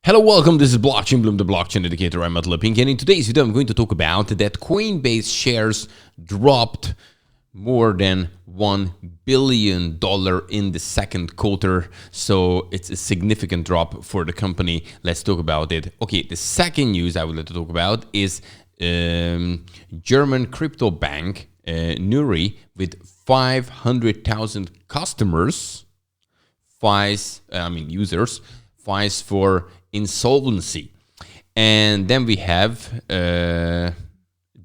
Hello, welcome. This is Blockchain Bloom, the blockchain educator. I'm Matt Lepink, and in today's video, I'm going to talk about that Coinbase shares dropped more than $1 billion in the second quarter. So it's a significant drop for the company. Let's talk about it. Okay, the second news I would like to talk about is German crypto bank Nuri with 500,000 customers users files for insolvency. And then we have DeFi.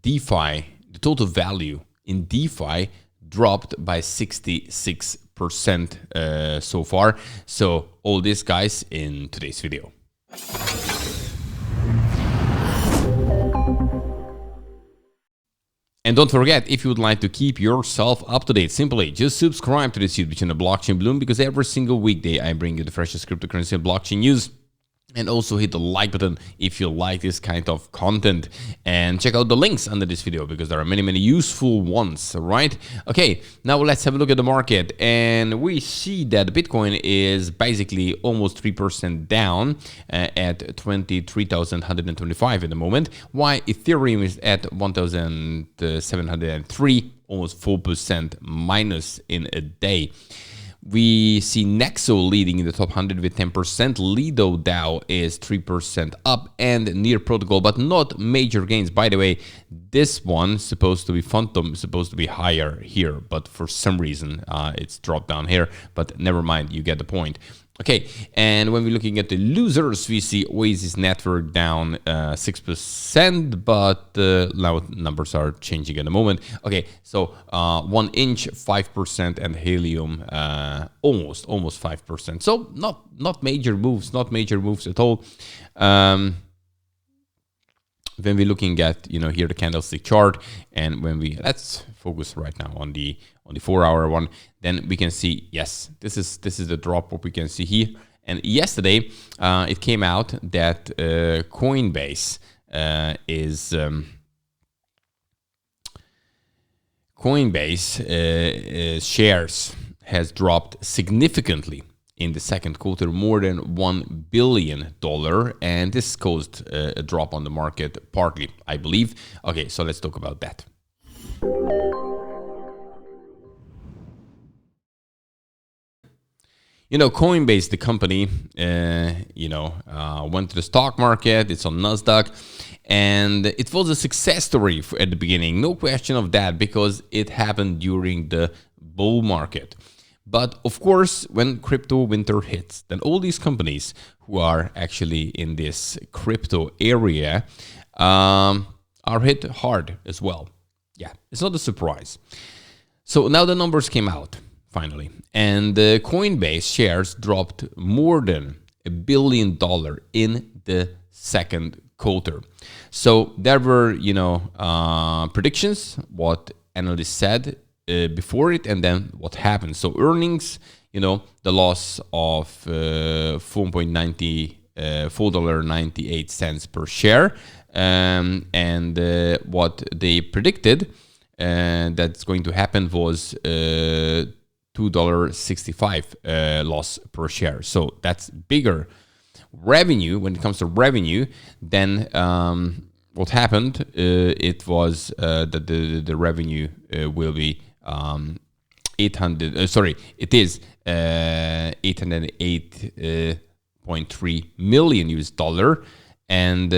The total value in DeFi dropped by 66% so far. So all this, guys, in today's video. And don't forget, if you would like to keep yourself up to date, simply just subscribe to this YouTube channel, Blockchain Bloom, because every single weekday I bring you the freshest cryptocurrency and blockchain news. And also hit the like button if you like this kind of content. And check out the links under this video because there are many useful ones, right? Okay, now let's have a look at the market. And we see that Bitcoin is basically almost 3% down at 23,125 at the moment, while Ethereum is at 1,703, almost 4% minus in a day. We see Nexo leading in the top 100 with 10%. Lido DAO is 3% up, and Near Protocol, but not major gains. By the way, this one supposed to be Phantom, supposed to be higher here, but for some reason it's dropped down here. But never mind, you get the point. Okay, and when we're looking at the losers, we see Oasis Network down 6%, but now numbers are changing at the moment. Okay, so 1 inch 5% and Helium almost 5%. So not major moves, at all. When we're looking at here the candlestick chart, and when let's focus right now on the 4-hour one, then we can see, yes, this is the drop what we can see here. And yesterday it came out that Coinbase shares has dropped significantly in the second quarter, more than $1 billion, and this caused a drop on the market partly, I believe. Okay, so let's talk about that. Coinbase, the company, went to the stock market. It's on NASDAQ, and it was a success story at the beginning. No question of that, because it happened during the bull market. But of course, when crypto winter hits, then all these companies who are actually in this crypto area are hit hard as well. Yeah, it's not a surprise. So now the numbers came out finally, and the Coinbase shares dropped more than $1 billion in the second quarter. So there were, predictions, what analysts said before it, and then what happened. So earnings, the loss of $4.98 per share, and what they predicted that's going to happen was $2.65 loss per share. So that's bigger revenue. When it comes to revenue, then what happened? It was that the revenue will be $808.3 million US dollar, and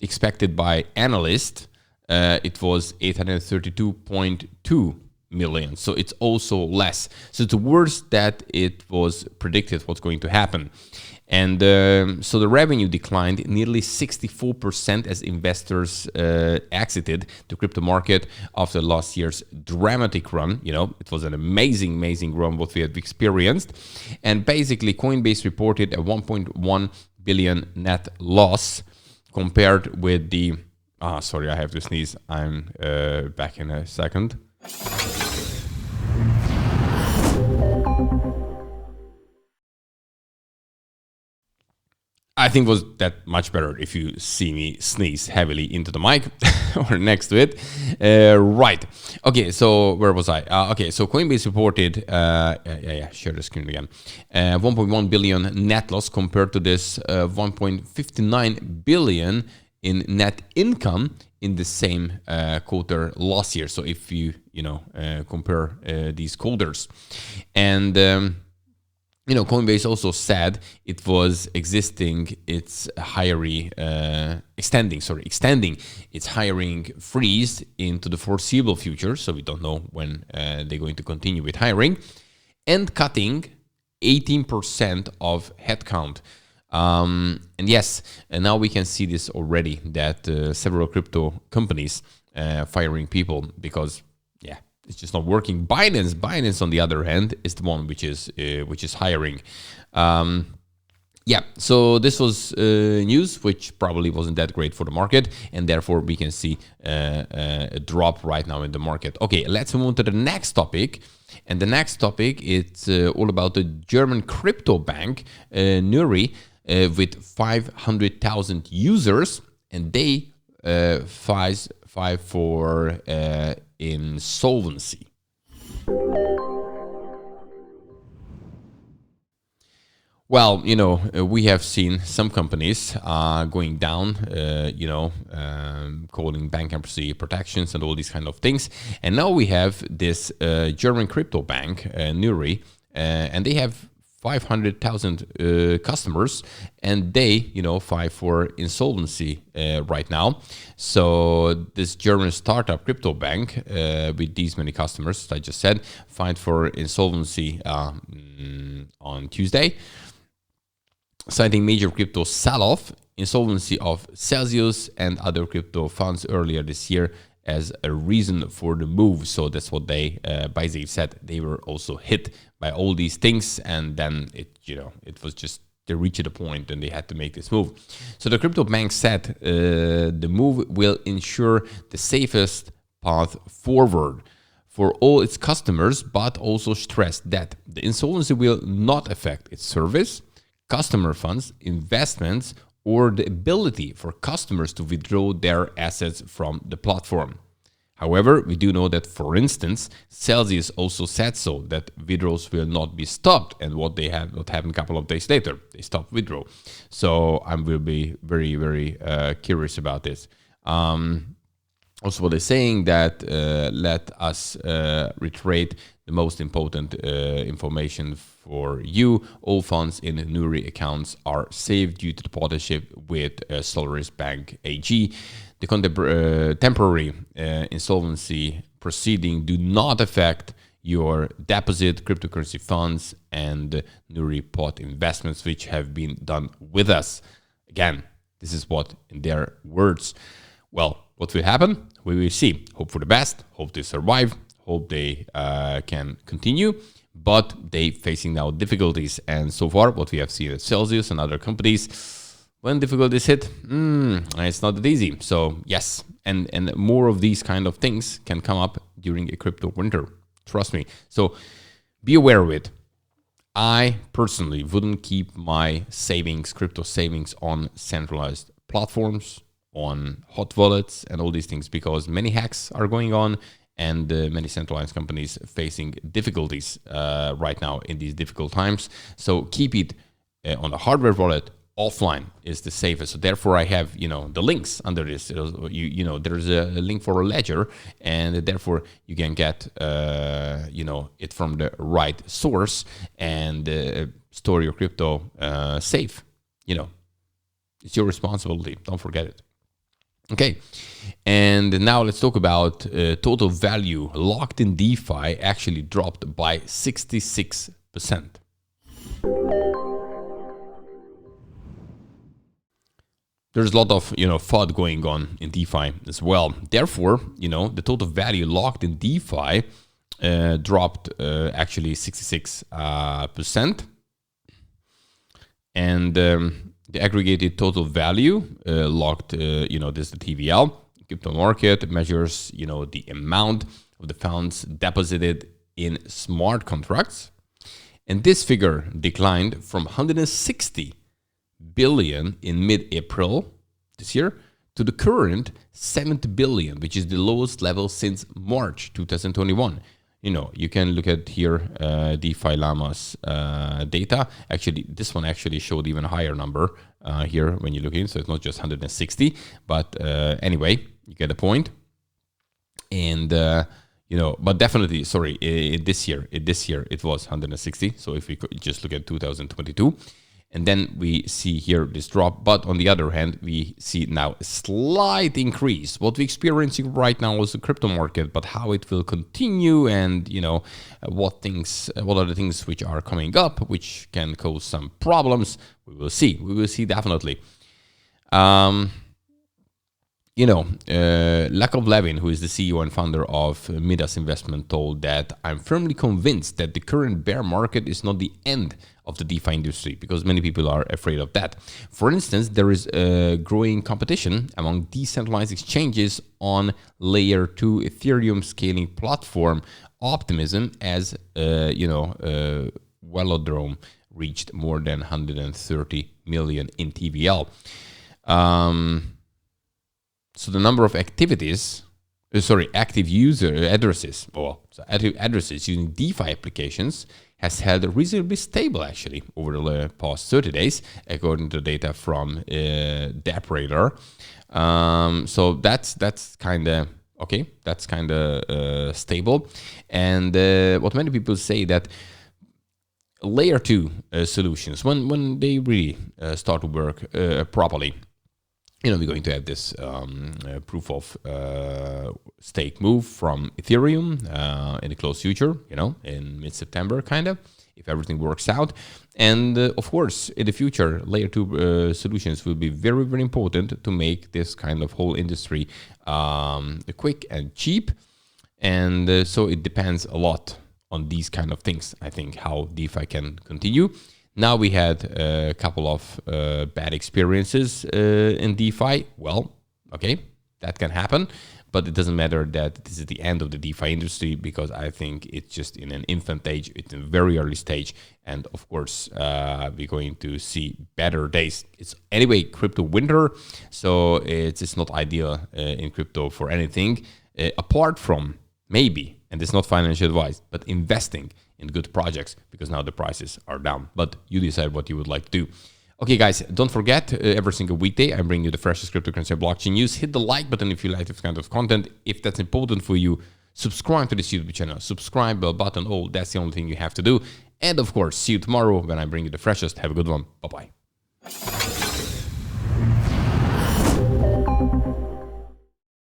expected by analysts it was 832.2 million. So it's also less. So it's worse that it was predicted what's going to happen. And so the revenue declined nearly 64% as investors exited the crypto market after last year's dramatic run. It was an amazing run what we had experienced. And basically, Coinbase reported a 1.1 billion net loss compared with the... sorry, I have to sneeze. I'm back in a second. I think was that much better if you see me sneeze heavily into the mic or next to it. Right. Okay, so where was I? Okay, so Coinbase reported, share the screen again, 1.1 billion net loss compared to this 1.59 billion in net income in the same quarter last year. So if you compare these quarters. And Coinbase also said it was extending its hiring freeze into the foreseeable future. So we don't know when they're going to continue with hiring, and cutting 18% of headcount. And yes, and now we can see this already, that several crypto companies firing people because it's just not working. Binance, on the other hand, is the one which is hiring. So this was news which probably wasn't that great for the market, and therefore we can see a drop right now in the market. Okay, let's move on to the next topic. And the next topic, it's all about the German crypto bank, Nuri, with 500,000 users, and they filed for insolvency. Well, we have seen some companies going down, calling bankruptcy protections and all these kind of things. And now we have this German crypto bank, Nuri, and they have 500,000 customers, and they, file for insolvency right now. So this German startup crypto bank with these many customers, I just said, filed for insolvency on Tuesday, citing major crypto sell-off, insolvency of Celsius and other crypto funds earlier this year as a reason for the move. So that's what they basically said. They were also hit by all these things, and then it was just they reached a point and they had to make this move. So the crypto bank said the move will ensure the safest path forward for all its customers, but also stressed that the insolvency will not affect its service, customer funds, investments, or the ability for customers to withdraw their assets from the platform. However, we do know that, for instance, Celsius also said so, that withdrawals will not be stopped, and what happened a couple of days later, they stopped withdrawal. So I will be very, very curious about this. Also, what they're saying that let us reiterate the most important information for you. All funds in Nuri accounts are safe due to the partnership with Solaris Bank AG. The temporary insolvency proceeding do not affect your deposit, cryptocurrency funds, and Nuri pot investments, which have been done with us. Again, this is what, in their words. Well, what will happen? We will see. Hope for the best. Hope they survive. Hope they can continue. But they facing now difficulties. And so far, what we have seen at Celsius and other companies, when difficulties hit, it's not that easy. So yes, and more of these kind of things can come up during a crypto winter. Trust me. So be aware of it. I personally wouldn't keep my savings, crypto savings, on centralized platforms, on hot wallets and all these things, because many hacks are going on, and many centralized companies facing difficulties right now in these difficult times. So keep it on a hardware wallet. Offline is the safest. So therefore I have, the links under this. There's a link for a ledger, and therefore you can get, it from the right source and store your crypto safe. It's your responsibility. Don't forget it. Okay, and now let's talk about total value locked in DeFi actually dropped by 66%. There's a lot of FUD going on in DeFi as well. Therefore, the total value locked in DeFi dropped actually 66%, and the aggregated total value locked, this is the TVL. Crypto market measures, the amount of the funds deposited in smart contracts. And this figure declined from 160 billion in mid-April this year to the current 70 billion, which is the lowest level since March 2021. You can look at here DeFi Llama's data. Actually, this one actually showed even higher number here when you look in. So it's not just 160, but anyway, you get the point. And but definitely, sorry, this year it was 160. So if we could just look at 2022. And then we see here this drop. But on the other hand, we see now a slight increase. What we're experiencing right now is the crypto market, but how it will continue and, what are the things which are coming up, which can cause some problems, we will see. We will see definitely. Lakov Levin, who is the CEO and founder of Midas Investment, told that I'm firmly convinced that the current bear market is not the end of the DeFi industry, because many people are afraid of that. For instance, there is a growing competition among decentralized exchanges on layer 2 Ethereum scaling platform Optimism, as Velodrome reached more than 130 million in TVL. So the number of active user addresses, active addresses using DeFi applications has held reasonably stable actually over the past 30 days, according to data from DeFi. So that's kind of okay. That's kind of stable. And what many people say that layer 2 solutions, when they really start to work properly, we're going to have this proof of stake move from Ethereum in the close future, in mid-September, kind of, if everything works out. And of course, in the future, layer 2 solutions will be very, very important to make this kind of whole industry quick and cheap. And so it depends a lot on these kind of things, I think, how DeFi can continue. Now we had a couple of bad experiences in DeFi. Well, okay, that can happen, but it doesn't matter that this is the end of the DeFi industry, because I think it's just in an infant stage, it's in a very early stage, and of course we're going to see better days. It's anyway crypto winter, so it's not ideal in crypto for anything apart from maybe, and it's not financial advice, but investing in good projects, because now the prices are down. But you decide what you would like to do. Okay, guys, don't forget, every single weekday I bring you the freshest cryptocurrency and blockchain news. Hit the like button if you like this kind of content. If that's important for you, subscribe to this YouTube channel. Subscribe, bell button, that's the only thing you have to do. And of course, see you tomorrow when I bring you the freshest. Have a good one. Bye-bye.